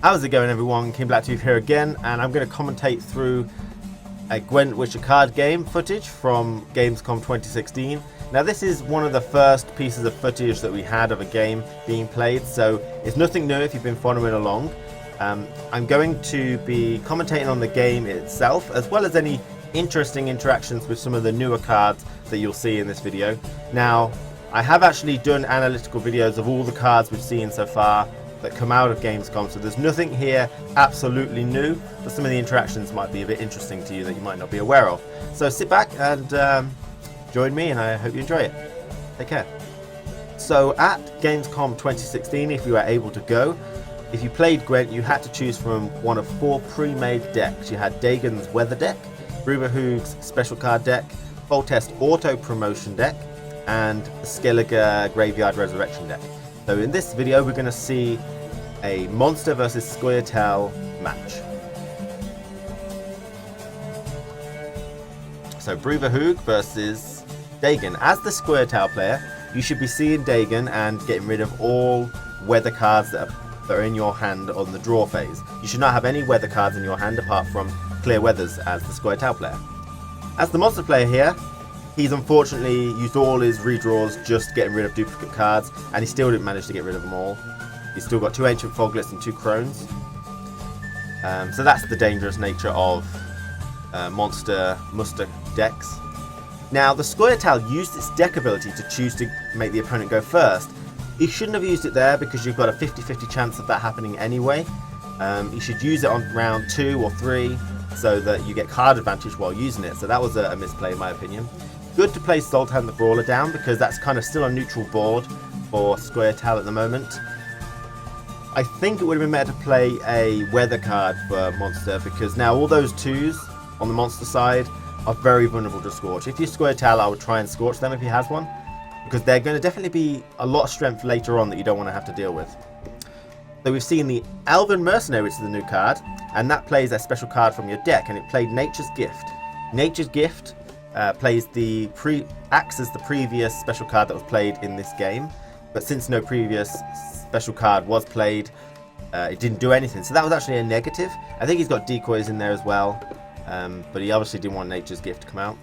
How's it going, everyone? King Black Tooth here again, and I'm going to commentate through a Gwent Witcher card game footage from Gamescom 2016. Now, this is one of the first pieces of footage that we had of a game being played, so it's nothing new if you've been following along. I'm going to be commentating on the game itself, as well as any interesting interactions with some of the newer cards that you'll see in this video. Now, I have actually done analytical videos of all the cards we've seen so far that come out of Gamescom, so there's nothing here absolutely new, but some of the interactions might be a bit interesting to you that you might not be aware of. So sit back and join me, and I hope you enjoy it. Take care. So at Gamescom 2016, if you were able to go, if you played Gwent, you had to choose from one of 4 pre-made decks. You had Dagon's Weather deck, Bruvahug's Special Card deck, Foltest Auto Promotion deck, and Scoia'Tael Graveyard Resurrection deck. So in this video, we're going to see a Monster versus Scoia'Tael match. So Bruvahug versus Dagon. As the Scoia'Tael player, you should be seeing Dagon and getting rid of all weather cards that are in your hand on the draw phase. You should not have any weather cards in your hand apart from clear weathers as the Scoia'Tael player. As the monster player here, he's unfortunately used all his redraws just getting rid of duplicate cards, and he still didn't manage to get rid of them all. He's still got 2 Ancient Foglets and 2 Crones. So that's the dangerous nature of monster muster decks. Now, the Scoia'Tael used its deck ability to choose to make the opponent go first. He shouldn't have used it there because you've got a 50-50 chance of that happening anyway. You should use it on round 2 or 3 so that you get card advantage while using it. So that was a misplay in my opinion. Good to play Sultan the Brawler down because that's kind of still a neutral board for Scoia'Tael at the moment. I think it would have been better to play a weather card for Monster because now all those 2s on the Monster side are very vulnerable to Scorch. If you're Scoia'Tael, I would try and Scorch them if he has one, because they're going to definitely be a lot of strength later on that you don't want to have to deal with. So we've seen the Elven Mercenary, which is the new card, and that plays a special card from your deck, and it played Nature's Gift. Nature's Gift acts as the previous special card that was played in this game, but since no previous special card was played, it didn't do anything. So that was actually a negative. I think he's got decoys in there as well, but he obviously didn't want Nature's Gift to come out.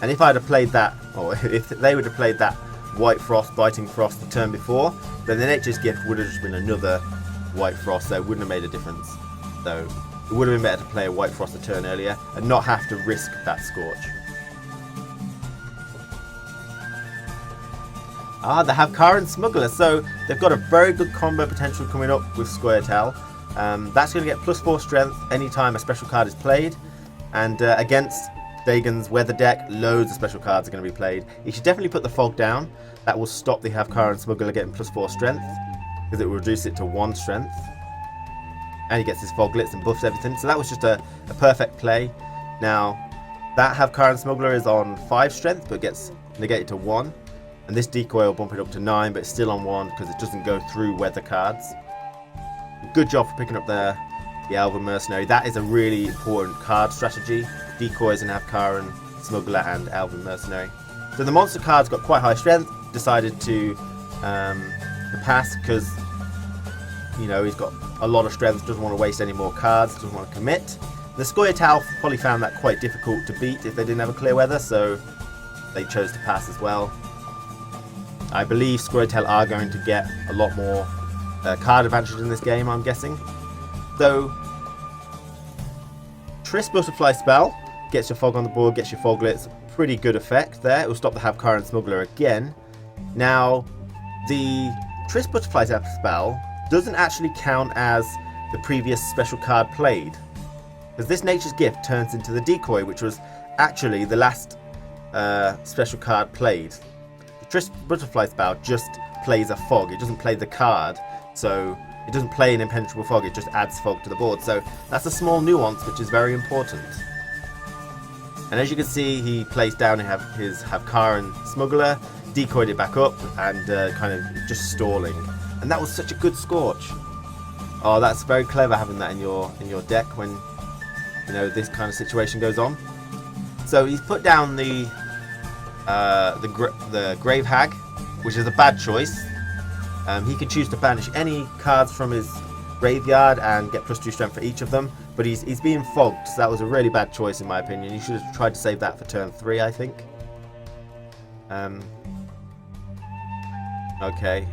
And if I'd have played that, or if they would have played that White Frost, Biting Frost the turn before, then the Nature's Gift would have just been another White Frost, so it wouldn't have made a difference. So it would have been better to play a White Frost a turn earlier and not have to risk that Scorch. They have Karen Smuggler, so they've got a very good combo potential coming up with Scoia'Tael. That's going to get +4 strength anytime a special card is played, and against Dagon's Weather deck, loads of special cards are going to be played. You should definitely put the Fog down. That will stop the Havkar and Smuggler getting +4 strength, because it will reduce it to 1 strength. And he gets his Foglets and buffs everything. So that was just a perfect play. Now, that Havkar and Smuggler is on 5 strength, but gets negated to 1. And this decoy will bump it up to 9, but it's still on 1 because it doesn't go through weather cards. Good job for picking up the Elven Mercenary. That is a really important card strategy. Decoys and Havkar and Smuggler and Elven Mercenary. So the monster card's got quite high strength. Decided to pass because, you know, he's got a lot of strength, doesn't want to waste any more cards, doesn't want to commit. The Scoia'Tael probably found that quite difficult to beat if they didn't have a clear weather, so they chose to pass as well. I believe Scoia'Tael are going to get a lot more card advantage in this game, I'm guessing. So, Triss Butterfly spell gets your Fog on the board, gets your Foglets, pretty good effect there. It will stop the Havkar and Smuggler again. Now, the Triss Butterfly spell doesn't actually count as the previous special card played, because this Nature's Gift turns into the decoy, which was actually the last special card played. The Triss Butterfly spell just plays a Fog, it doesn't play the card, so it doesn't play an impenetrable Fog, it just adds Fog to the board. So that's a small nuance which is very important. And as you can see, he plays down his Havkar and Smuggler, decoyed it back up, and kind of just stalling. And that was such a good Scorch. Oh, that's very clever having that in your deck when, you know, this kind of situation goes on. So he's put down the Grave Hag, which is a bad choice. He can choose to banish any cards from his graveyard and get +2 strength for each of them, but he's being fogged, so that was a really bad choice in my opinion. He should have tried to save that for turn 3, I think. Okay.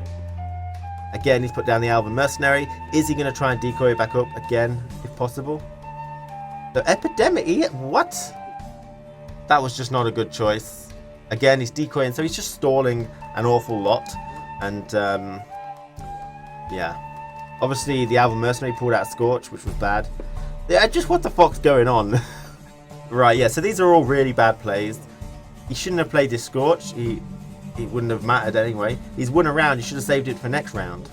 Again, he's put down the Elven Mercenary. Is he going to try and decoy it back up again, if possible? The Epidemic, what? That was just not a good choice. Again, he's decoying, so he's just stalling an awful lot. And, yeah. Obviously, the Elven Mercenary pulled out Scorch, which was bad. Yeah, just what the fuck's going on? Right, yeah, so these are all really bad plays. He shouldn't have played this Scorch. It wouldn't have mattered anyway. He's won a round. He should have saved it for next round.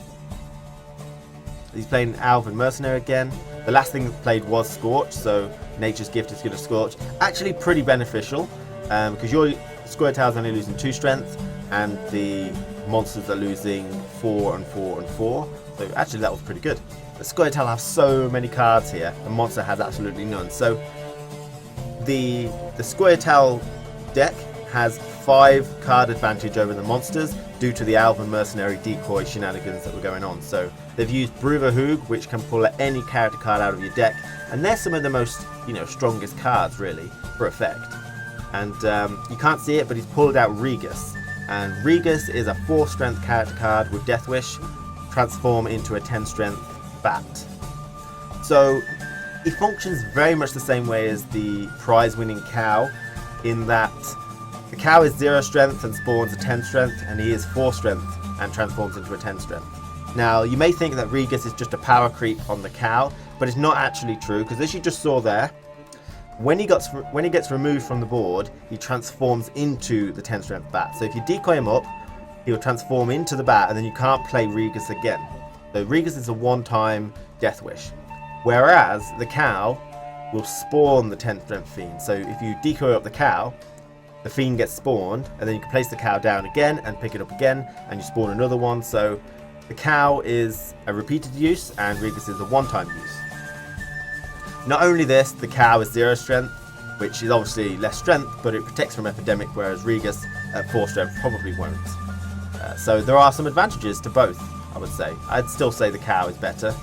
He's playing Elven Mercenary again. The last thing played was Scorch, so Nature's Gift is going to Scorch. Actually pretty beneficial, because your Scoia'Tael is only losing 2 strength, and the monsters are losing 4 and 4 and 4. So actually that was pretty good. The Scoia'Tael have so many cards here. The monster has absolutely none. So the Scoia'Tael deck has 5 card advantage over the monsters due to the Elven Mercenary decoy shenanigans that were going on. So they've used Bruverhoog, which can pull any character card out of your deck, and they're some of the most, strongest cards really for effect. And you can't see it, but he's pulled out Regus, and Regus is a 4 strength character card with Death Wish, transform into a 10 strength bat. So he functions very much the same way as the prize winning cow, in that the cow is 0 strength and spawns a 10 strength, and he is 4 strength and transforms into a 10 strength. Now, you may think that Regus is just a power creep on the cow, but it's not actually true, because as you just saw there, when he gets removed from the board, he transforms into the 10 strength bat. So if you decoy him up, he'll transform into the bat, and then you can't play Regus again. So Regus is a one-time Death Wish, whereas the cow will spawn the 10 strength fiend. So if you decoy up the cow, the fiend gets spawned, and then you can place the cow down again and pick it up again, and you spawn another one. So the cow is a repeated use, and Regus is a one-time use. Not only this, the cow is 0 strength, which is obviously less strength, but it protects from Epidemic, whereas Regus at 4 strength probably won't. So there are some advantages to both, I would say. I'd still say the cow is better,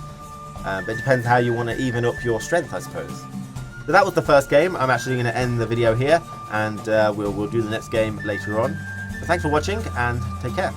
but it depends how you want to even up your strength, I suppose. So that was the first game. I'm actually going to end the video here, and we'll do the next game later on. So thanks for watching, and take care.